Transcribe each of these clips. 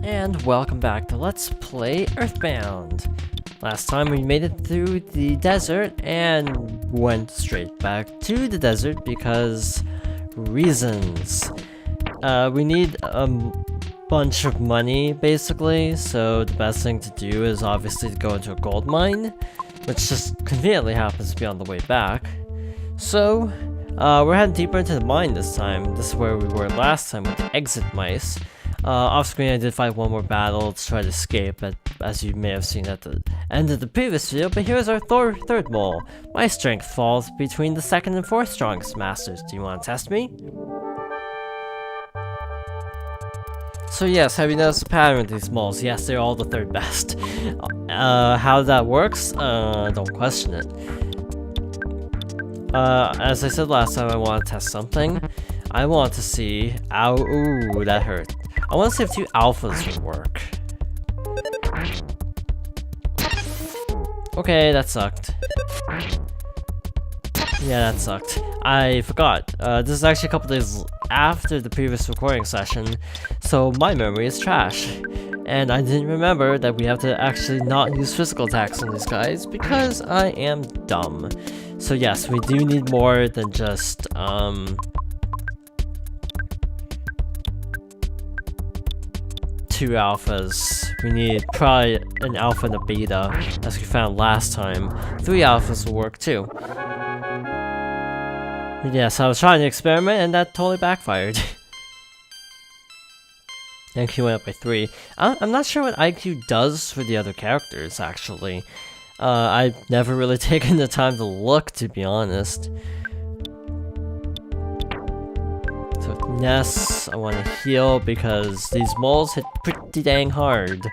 and welcome back to Let's Play EarthBound. Last time we made it through the desert and went straight back to the desert because reasons. We need a bunch of money basically, so the best thing to do is obviously to go into a gold mine, which just conveniently happens to be on the way back. So we're heading deeper into the mine this time. This is where we were last time with the exit mice. Off screen I did fight one more battle to try to escape, as you may have seen at the end of the previous video, but here's our third mole. My strength falls between the second and fourth strongest masters. Do you want to test me? So yes, have you noticed the pattern with these moles? Yes, they're all the third best. How that works? Don't question it. As I said last time, I want to test something. I want to see... Ow, ooh, that hurt. I want to see if 2 alphas would work. Okay, that sucked. Yeah, that sucked. I forgot. This is actually a couple days after the previous recording session, so my memory is trash. And I didn't remember that we have to actually not use physical attacks on these guys because I am dumb. So yes, we do need more than just, 2 alphas. We need probably an alpha and a beta, as we found last time. 3 alphas will work too. Yes, I was trying to experiment and that totally backfired. IQ went up by 3. I'm not sure what IQ does for the other characters, actually. I've never really taken the time to look, to be honest. So Ness, I want to heal because these moles hit pretty dang hard.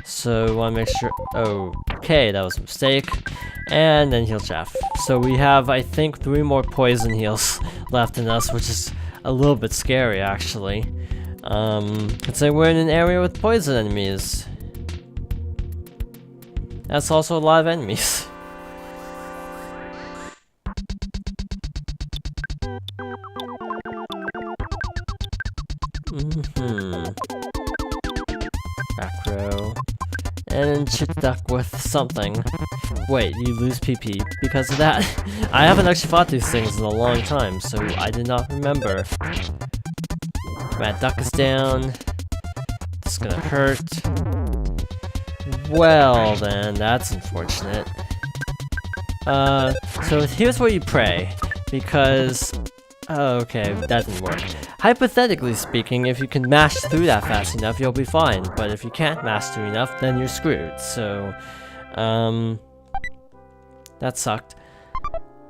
So I want to make sure... Okay, that was a mistake. And then heal Jeff. So we have, I think, 3 more poison heals left in us, which is a little bit scary, actually. I'd say we're in an area with poison enemies. That's also a lot of enemies. Back row. And chip duck with something. Wait, you lose PP because of that? I haven't actually fought these things in a long time, so I did not remember. Mad duck is down. It's gonna hurt. Well then, that's unfortunate. So here's where you pray, because... okay, that didn't work. Hypothetically speaking, if you can mash through that fast enough, you'll be fine, but if you can't mash through enough, then you're screwed, so... that sucked.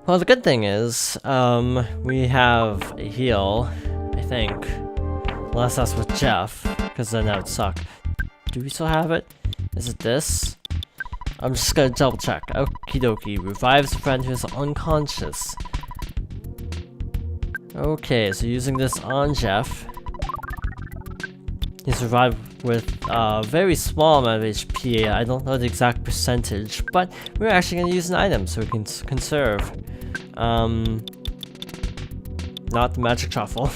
Well, the good thing is, we have a heal, I think. Unless that's with Jeff, because then that would suck. Do we still have it? Is it this? I'm just gonna double check. Okie dokie. Revives a friend who's unconscious. Okay, so using this on Jeff. He's revived with a very small amount of HP. I don't know the exact percentage, but we're actually gonna use an item so we can conserve. Not the magic truffle.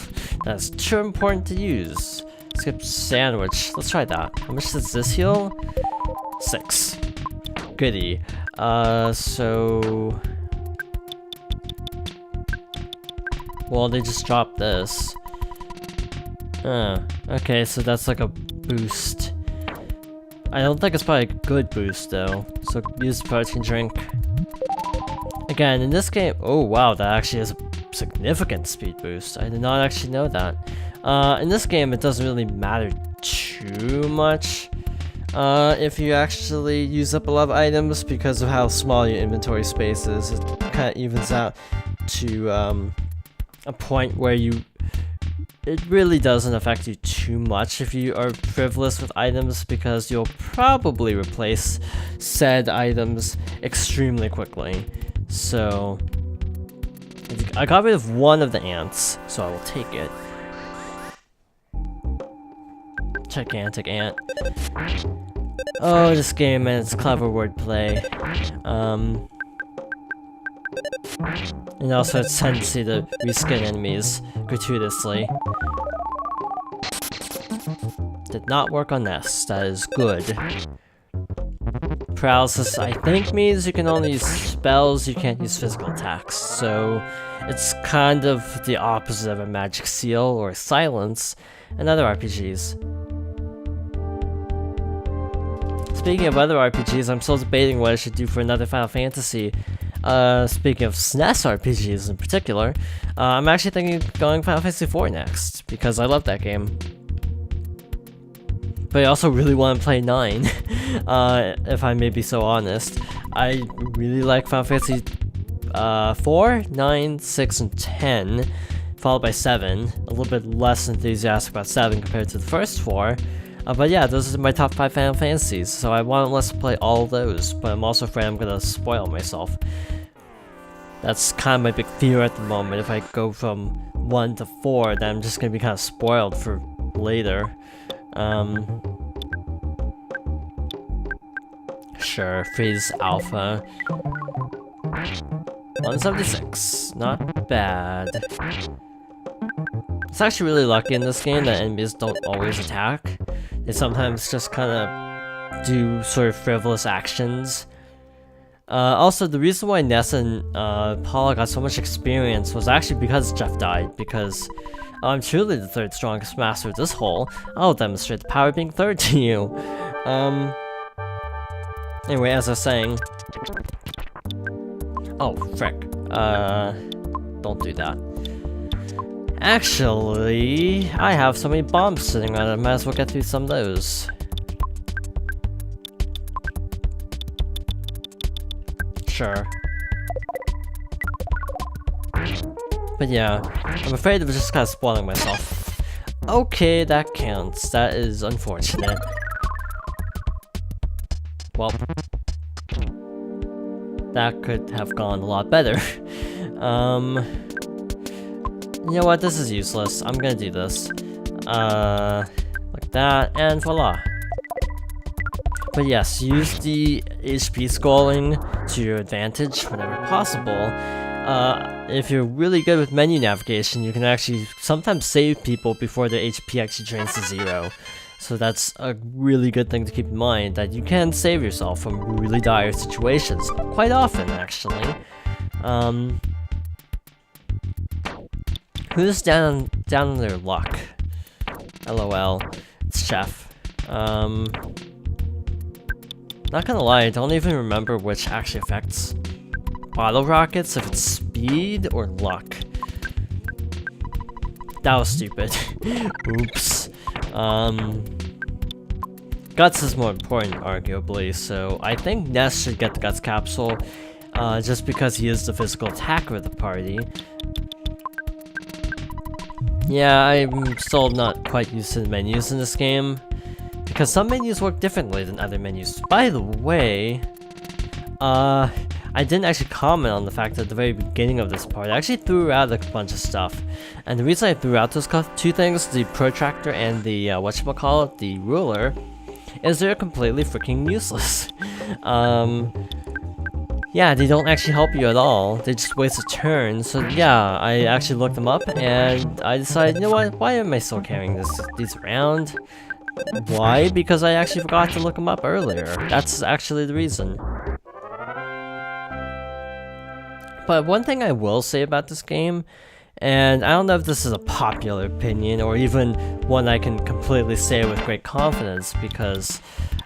That's too important to use. Skip sandwich. Let's try that. How much does this heal? 6. Goody. So... Well, they just dropped this. Okay, so that's like a boost. I don't think it's probably a good boost, though. So use the protein drink. Again, in this game... Oh, wow, that actually has a significant speed boost. I did not actually know that. In this game, it doesn't really matter too much if you actually use up a lot of items because of how small your inventory space is. It kind of evens out to a point where it really doesn't affect you too much if you are frivolous with items, because you'll probably replace said items extremely quickly. So I got rid of one of the ants, so I will take it. Gigantic ant. Oh, this game and its clever wordplay. And also its tendency to reskin enemies gratuitously. did not work on Ness. That is good. Paralysis, I think, means you can only use spells, you can't use physical attacks, so it's kind of the opposite of a magic seal or silence in other RPGs. Speaking of other RPGs, I'm still debating what I should do for another Final Fantasy. Speaking of SNES RPGs in particular, I'm actually thinking of going Final Fantasy IV next, because I love that game. But I also really want to play 9, if I may be so honest. I really like Final Fantasy 4, 9, 6, and 10, followed by 7. A little bit less enthusiastic about 7 compared to the first 4. But yeah, those are my top 5 Final Fantasies, so I want to play all of those, but I'm also afraid I'm gonna spoil myself. That's kind of my big fear at the moment. If I go from 1 to 4, then I'm just gonna be kind of spoiled for later. Sure, Freeze Alpha. 176, not bad. It's actually really lucky in this game that enemies don't always attack. They sometimes just kind of do sort of frivolous actions. Also, the reason why Ness and Paula got so much experience was actually because Jeff died, because I'm truly the 3rd strongest master of this hole. I'll demonstrate the power of being 3rd to you. Anyway, as I was saying... Oh, frick. Don't do that. Actually, I have so many bombs sitting around, I might as well get through some of those. Sure. But yeah, I'm afraid of just kind of spoiling myself. Okay, that counts. That is unfortunate. Well, that could have gone a lot better. You know what, this is useless. I'm gonna do this. Like that, and voila. But yes, use the HP scrolling to your advantage whenever possible. If you're really good with menu navigation, you can actually sometimes save people before their HP actually drains to 0. So that's a really good thing to keep in mind, that you can save yourself from really dire situations. Quite often, actually. Who's down on their luck? LOL. It's Chef. Not gonna lie, I don't even remember which actually affects bottle rockets, if it's speed or luck. That was stupid. Oops. Guts is more important, arguably, so I think Ness should get the Guts capsule, just because he is the physical attacker of the party. Yeah, I'm still not quite used to the menus in this game, because some menus work differently than other menus. By the way, I didn't actually comment on the fact that at the very beginning of this part, I actually threw out a bunch of stuff. And the reason I threw out those 2 things, the protractor and the, whatchamacallit, the ruler, is they're completely freaking useless. Yeah, they don't actually help you at all. They just waste a turn. So yeah, I actually looked them up and I decided, you know what, why am I still carrying these around? Why? Because I actually forgot to look them up earlier. That's actually the reason. But one thing I will say about this game, and I don't know if this is a popular opinion or even one I can completely say with great confidence because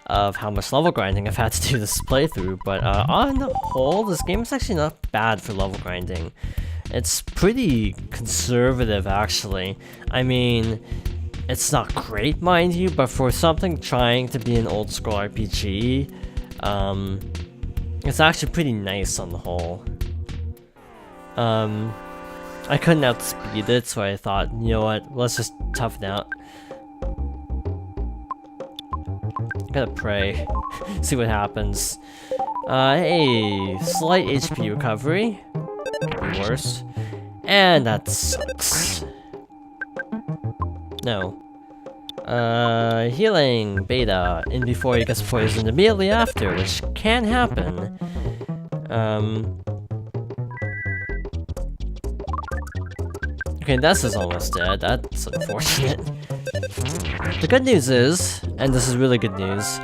of how much level grinding I've had to do this playthrough, but on the whole, this game is actually not bad for level grinding. It's pretty conservative, actually. I mean, it's not great, mind you, but for something trying to be an old school RPG, it's actually pretty nice on the whole. I couldn't outspeed it, so I thought, you know what, let's just toughen out. I gotta pray. See what happens. Hey, slight HP recovery. Could be worse. And that sucks. No. Healing beta in before he gets poisoned immediately after, which can happen. Okay, Ness is almost dead. That's unfortunate. The good news is, and this is really good news,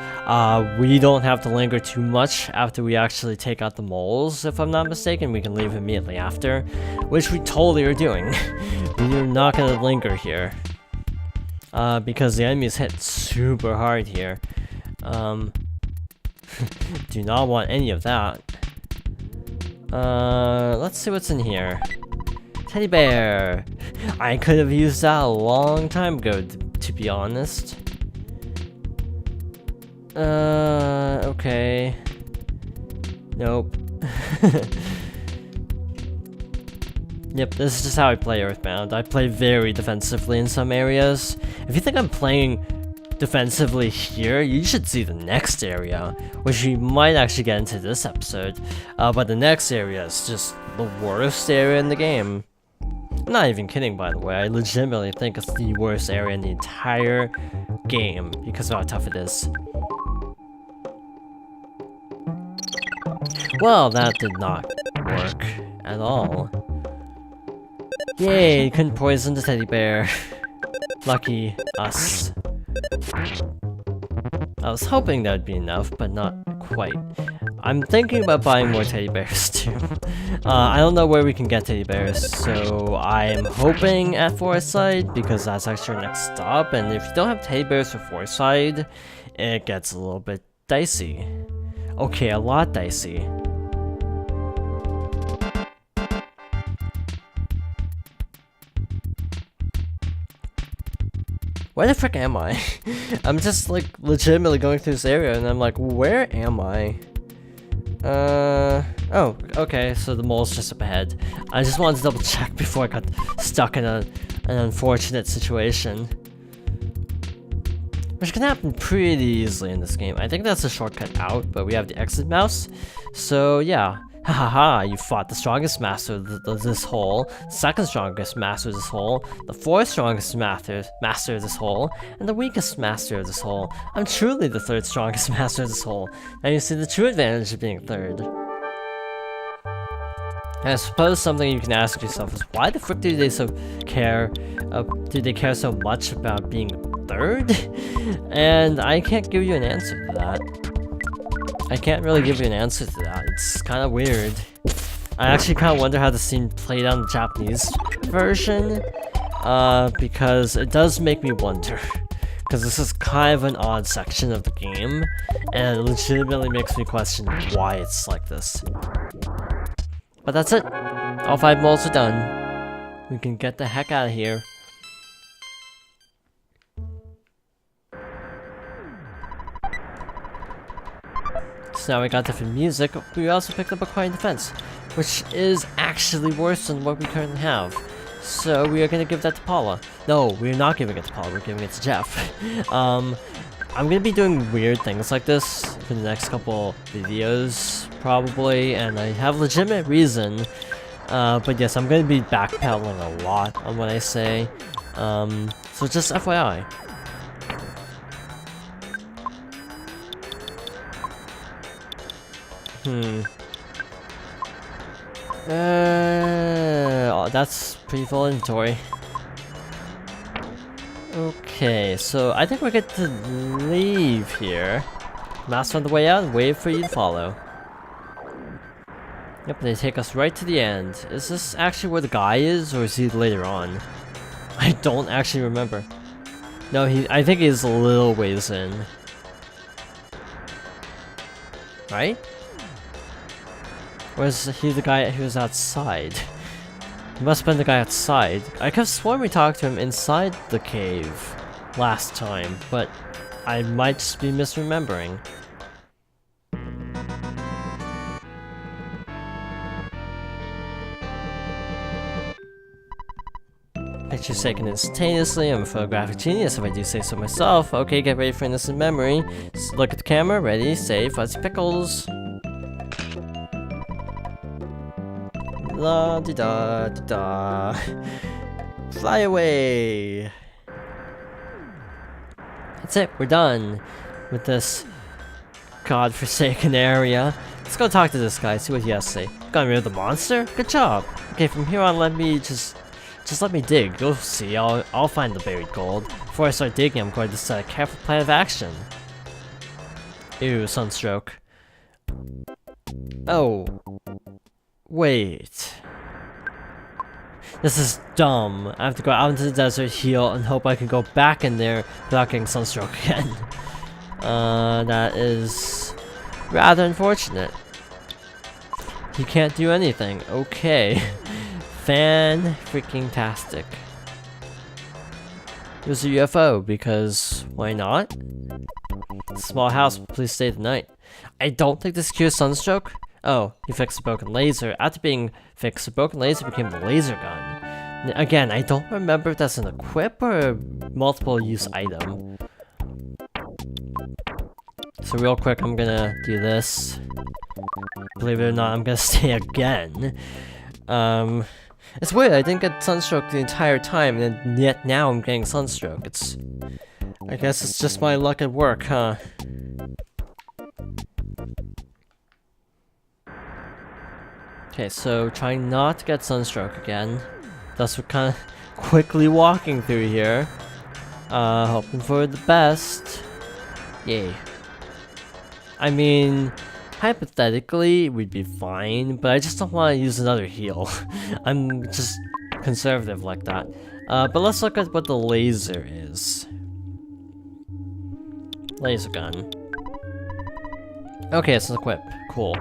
we don't have to linger too much after we actually take out the moles, if I'm not mistaken. We can leave immediately after, which we totally are doing. We are not going to linger here, because the enemies hit super hard here. Do not want any of that. Let's see what's in here. Teddy bear! I could have used that a long time ago, to be honest. Okay. Nope. Yep, this is just how I play EarthBound. I play very defensively in some areas. If you think I'm playing defensively here, you should see the next area, which we might actually get into this episode. But the next area is just the worst area in the game. I'm not even kidding, by the way. I legitimately think it's the worst area in the entire game because of how tough it is. Well, that did not work at all. Yay, couldn't poison the teddy bear. Lucky us. I was hoping that would be enough, but not quite. I'm thinking about buying more teddy bears too. I don't know where we can get teddy bears, so I'm hoping at Forsyth because that's actually our next stop. And if you don't have teddy bears for Forsyth, it gets a little bit dicey. Okay, a lot dicey. Where the frick am I? I'm just like legitimately going through this area and I'm like, where am I? Oh, okay, so the mole's just up ahead. I just wanted to double check before I got stuck in an unfortunate situation. Which can happen pretty easily in this game. I think that's a shortcut out, but we have the exit mouse. So yeah. Hahaha, you fought the strongest master of this hole, second strongest master of this hole, the fourth strongest master of this hole, and the weakest master of this hole. I'm truly the third strongest master of this hole. Now you see the true advantage of being third. And I suppose something you can ask yourself is, why the frick do they care so much about being third? And I can't give you an answer to that. I can't really give you an answer to that. It's kind of weird. I actually kind of wonder how the scene played on the Japanese version, because it does make me wonder. Because this is kind of an odd section of the game, and it legitimately makes me question why it's like this. But that's it. All 5 moles are done. We can get the heck out of here. So now we got different music, we also picked up a quiet defense, which is actually worse than what we currently have. So we are going to give that to Paula. No, we're not giving it to Paula, we're giving it to Jeff. I'm going to be doing weird things like this for the next couple videos, probably, and I have legitimate reason. But yes, I'm going to be backpedaling a lot on what I say. So just FYI. Oh, that's pretty full inventory. Okay, so I think we're good to leave here. Master on the way out and wait for you to follow. Yep, they take us right to the end. Is this actually where the guy is, or is he later on? I don't actually remember. No, I think he's a little ways in. Right? Or is he the guy who was outside? He must have been the guy outside. I could have sworn we talked to him inside the cave last time, but I might just be misremembering. Pictures taken instantaneously. I'm a photographic genius if I do say so myself. Okay, get ready for innocent memory. Look at the camera. Ready, save, fuzzy pickles. La di da di da. Fly away. That's it. We're done with this godforsaken area. Let's go talk to this guy. See what he has to say. Got rid of the monster. Good job. Okay, from here on, let me just Just let me dig. You'll see. I'll find the buried gold. Before I start digging, I'm going to set a careful plan of action. Ew, sunstroke. Oh. Wait. This is dumb. I have to go out into the desert, heal, and hope I can go back in there without getting sunstroke again. That is rather unfortunate. He can't do anything. Okay. Fan-freaking-tastic. It was a UFO, because why not? Small house, please stay the night. I don't think this cures sunstroke. Oh, he fixed a broken laser. After being fixed, the broken laser became the laser gun. Again, I don't remember if that's an equip or a multiple use item. So real quick, I'm gonna do this. Believe it or not, I'm gonna stay again. It's weird, I didn't get sunstroke the entire time, and yet now I'm getting sunstroke. I guess it's just my luck at work, huh? Okay, so trying not to get sunstroke again. Thus we're kind of quickly walking through here. Hoping for the best. Yay. I mean, hypothetically, we'd be fine, but I just don't want to use another heal. I'm just conservative like that. But let's look at what the laser is. Laser gun. Okay, it's an equip. Cool.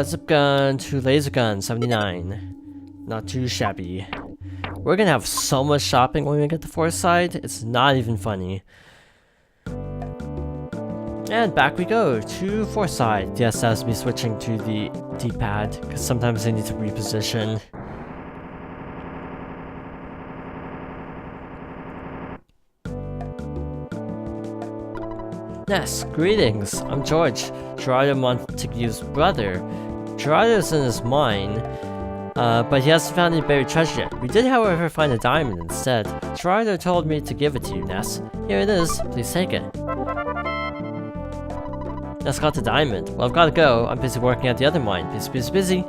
Zip gun to laser gun, 79. Not too shabby. We're gonna have so much shopping when we get to Foresight, it's not even funny. And back we go to Foresight. Yes, that's me switching to the D-pad, because sometimes I need to reposition. Yes, greetings. I'm George, Gerardo Montague's brother. Gerardo's in his mine, but he hasn't found any buried treasure yet. We did, however, find a diamond instead. Gerardo told me to give it to you, Ness. Here it is. Please take it. Ness got the diamond. Well, I've got to go. I'm busy working at the other mine. Busy.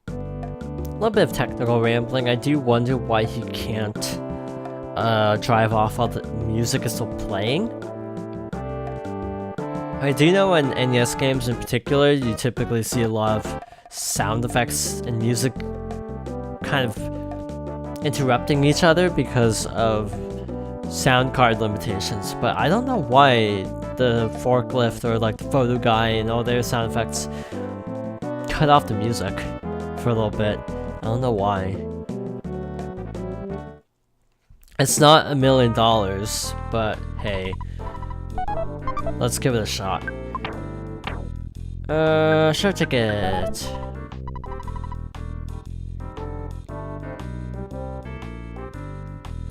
A little bit of technical rambling. I do wonder why he can't drive off while the music is still playing. I do know in NES games in particular, you typically see a lot of sound effects and music kind of interrupting each other because of sound card limitations, but I don't know why the forklift or like the photo guy and all their sound effects cut off the music for a little bit. I don't know why. It's not $1 million, but hey, let's give it a shot. Show ticket.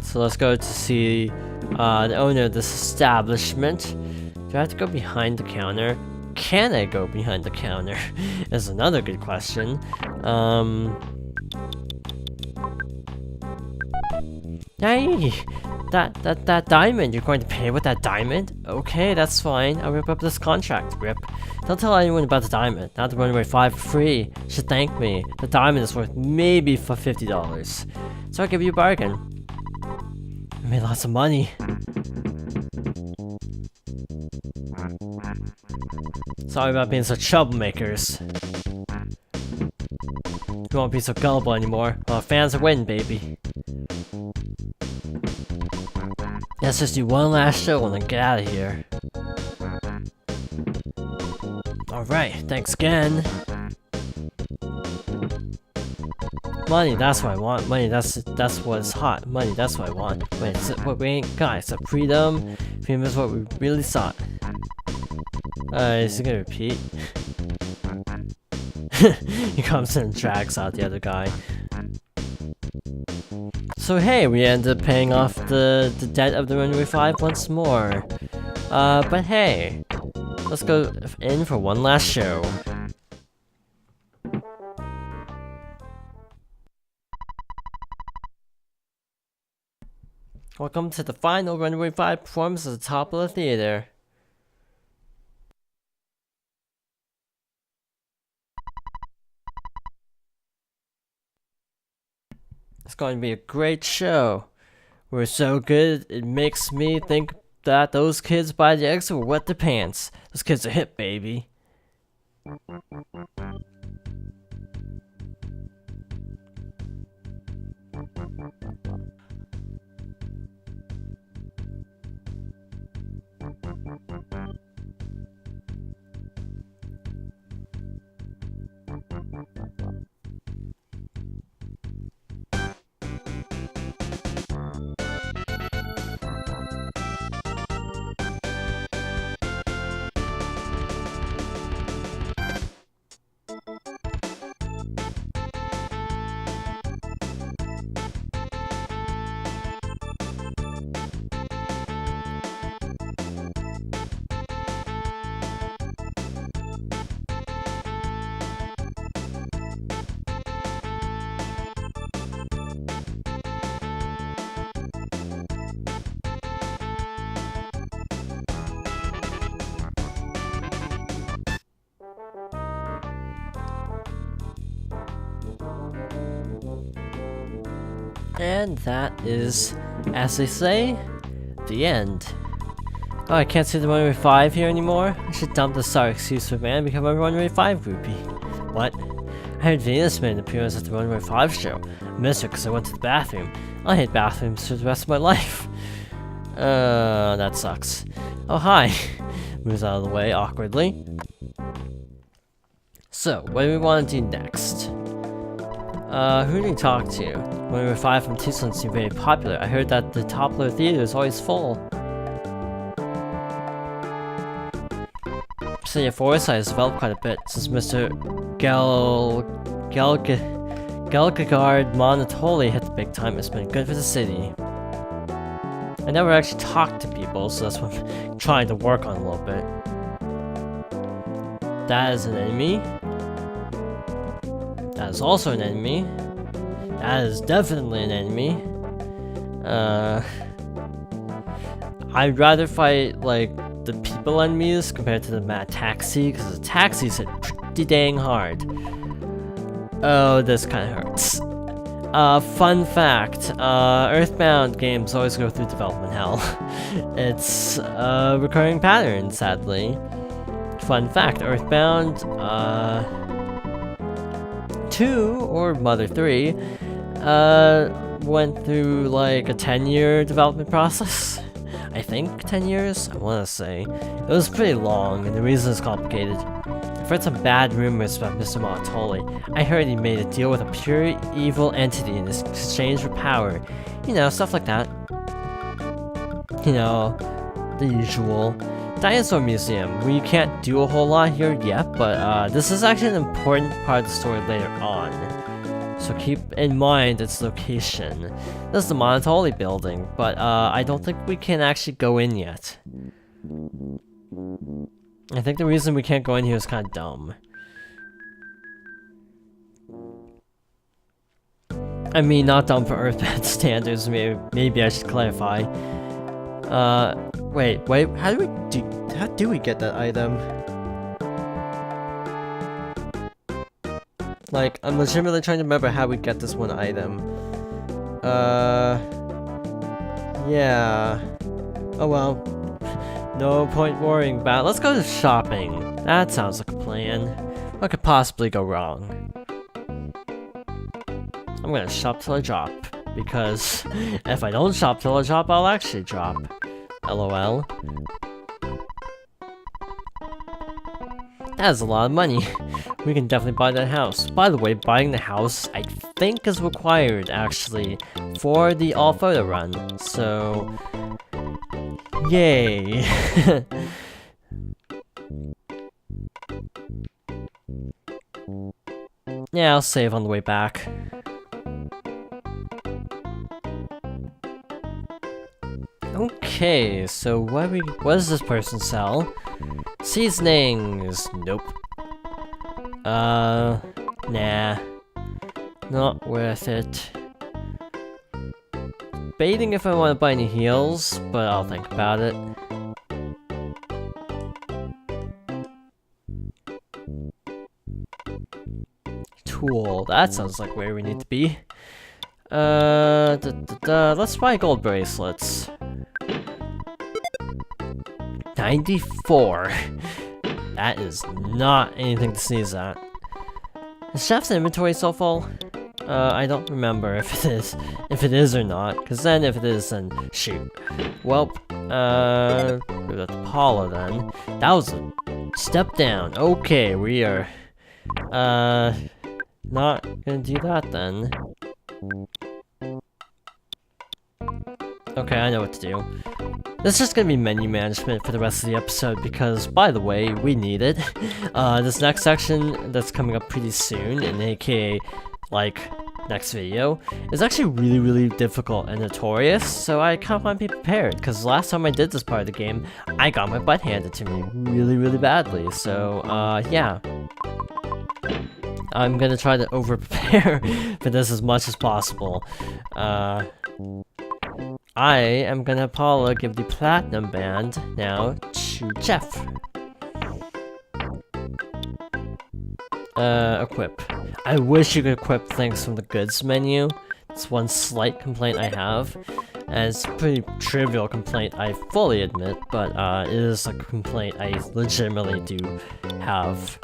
So let's go to see the owner of this establishment. Do I have to go behind the counter? Can I go behind the counter? Is another good question. Hey, that diamond, you're going to pay with that diamond? Okay, that's fine. I'll rip up this contract, Rip. Don't tell anyone about the diamond. Not the Runaway 5 for free. You should thank me. The diamond is worth maybe for $50. So I'll give you a bargain. I made lots of money. Sorry about being such troublemakers. You won't be so gullible anymore. Well, fans are winning, baby. Let's just do one last show and then get out of here. Alright, thanks again. Money, that's what I want. Money, that's what's hot. Money, that's what I want. Wait, is it what we ain't got? It's a freedom. Freedom is what we really sought. Is he gonna repeat? He comes in and drags out the other guy. So hey, we ended up paying off the debt of the Runaway 5 once more. But hey, let's go in for one last show. Welcome to the final Runaway 5 performance at the top of the theater. It's going to be a great show. We're so good, it makes me think that those kids by the exit will wet their pants. Those kids are hip, baby. And that is, as they say, the end. Oh, I can't see the Runaway 5 here anymore? I should dump the sorry excuse for man and become a Runaway 5 groupie. What? I heard Venus made an appearance at the Runaway 5 show. I missed her because I went to the bathroom. I hate bathrooms for the rest of my life. That sucks. Oh, hi. Moves out of the way awkwardly. So, what do we want to do next? Who do we talk to? Runaway 5 from Tucson seemed very popular. I heard that the top floor theater is always full. City of Foresight has developed quite a bit since Mr. Gelgagard Monotoli hit the big time. It's been good for the city. I never actually talked to people, so that's what I'm trying to work on a little bit. That is an enemy. That is also an enemy. That is definitely an enemy. I'd rather fight, like, the people enemies compared to the mad taxi, because the taxis hit pretty dang hard. Oh, this kind of hurts. Fun fact, EarthBound games always go through development hell. It's a recurring pattern, sadly. Fun fact, EarthBound, 2, or Mother 3, went through like a 10-year development process. I think 10 years? I want to say. It was pretty long, and the reason is complicated. I've heard some bad rumors about Mr. Monotoli. I heard he made a deal with a pure evil entity in exchange for power. You know, stuff like that. You know, the usual. Dinosaur Museum. We can't do a whole lot here yet, but this is actually an important part of the story later on. So keep in mind its location. This is the Monotoli building, but I don't think we can actually go in yet. I think the reason we can't go in here is kind of dumb. I mean, not dumb for EarthBound standards, maybe I should clarify. Wait, how do we get that item? Like, I'm legitimately trying to remember how we get this one item. Yeah. Oh well. No point worrying about it. Let's go to shopping. That sounds like a plan. What could possibly go wrong? I'm gonna shop till I drop. Because if I don't shop till I drop, I'll actually drop. LOL. That is a lot of money. We can definitely buy that house. By the way, buying the house, I think, is required, actually, for the all-photo run. So, yay! Yeah, I'll save on the way back. Okay, so what does this person sell? Seasonings! Nope. Nah. Not worth it. Debating if I want to buy any heals, but I'll think about it. Tool, that sounds like where we need to be. Let's buy gold bracelets. 94. That is not anything to sneeze at. Is Chef's inventory so full? I don't remember if it is or not, because then if it is, then shoot. Well, with Paula then. That was a step down. Okay, we are, not gonna do that then. Okay, I know what to do. This is just gonna be menu management for the rest of the episode because, by the way, we need it. This next section that's coming up pretty soon, and aka, like, next video, is actually really difficult and notorious, so I kind of want to be prepared, because last time I did this part of the game, I got my butt handed to me really badly, so, yeah. I'm gonna try to over-prepare for this as much as possible. I am gonna have Paula give the platinum band now to Jeff. Equip. I wish you could equip things from the goods menu. It's one slight complaint I have. And it's a pretty trivial complaint, I fully admit, but it is a complaint I legitimately do have.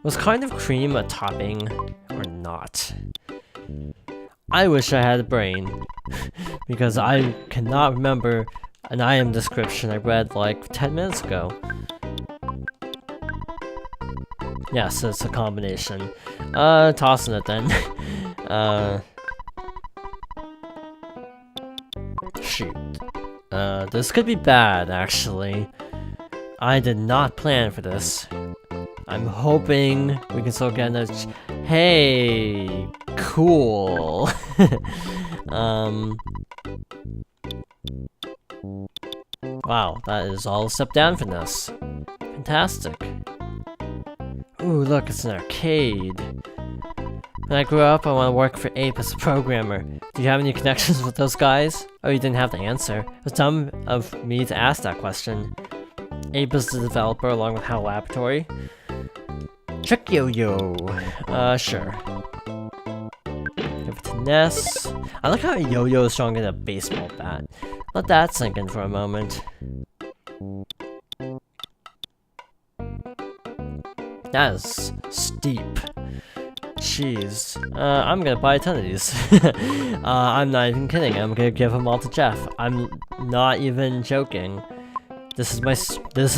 Was kind of cream a topping or not? I wish I had a brain, because I cannot remember an item description I read like 10 minutes ago. Yes, it's a combination. Tossing it then. Shoot. This could be bad, actually. I did not plan for this. I'm hoping we can still get a hey, cool. Wow, that is all a step down from this. Fantastic. Ooh, look, it's an arcade. When I grew up, I want to work for Ape as a programmer. Do you have any connections with those guys? Oh, you didn't have to answer. It was dumb of me to ask that question. Ape is the developer along with HAL Laboratory. Trick Yo-Yo. Sure. Give it to Ness. I like how a yo-yo is stronger than a baseball bat. Let that sink in for a moment. That is steep. Jeez. I'm gonna buy a ton of these. I'm not even kidding. I'm gonna give them all to Jeff. I'm not even joking. This is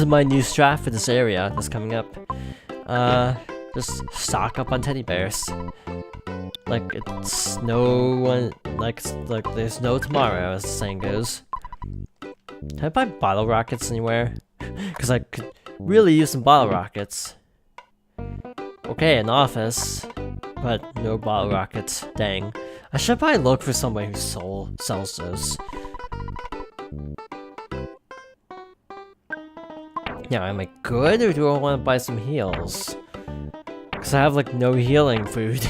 my new strat for this area that's coming up. Just stock up on teddy bears. Like it's no one, like there's no tomorrow, as the saying goes. Can I buy bottle rockets anywhere? Because I could really use some bottle rockets. Okay, an office, but no bottle rockets. Dang. I should probably look for somebody who sells those. Yeah, am I good, or do I want to buy some heals? Because I have like no healing food,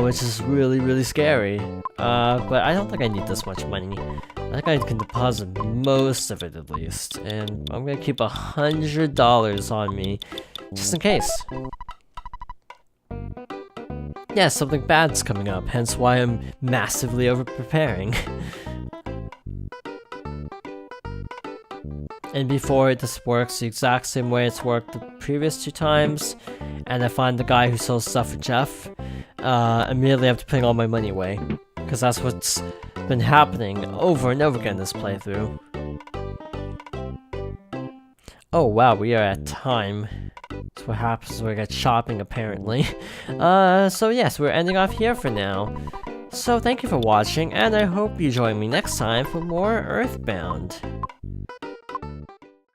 which is really scary. But I don't think I need this much money. I think I can deposit most of it at least, and I'm gonna keep $100 on me, just in case. Yeah, something bad's coming up, hence why I'm massively over-preparing. And before this works the exact same way it's worked the previous 2 times, and I find the guy who sells stuff for Jeff, immediately have to put all my money away. Because that's what's been happening over and over again this playthrough. Oh wow, we are at time. That's what happens when we get shopping, apparently. So yes, we're ending off here for now. So thank you for watching, and I hope you join me next time for more EarthBound.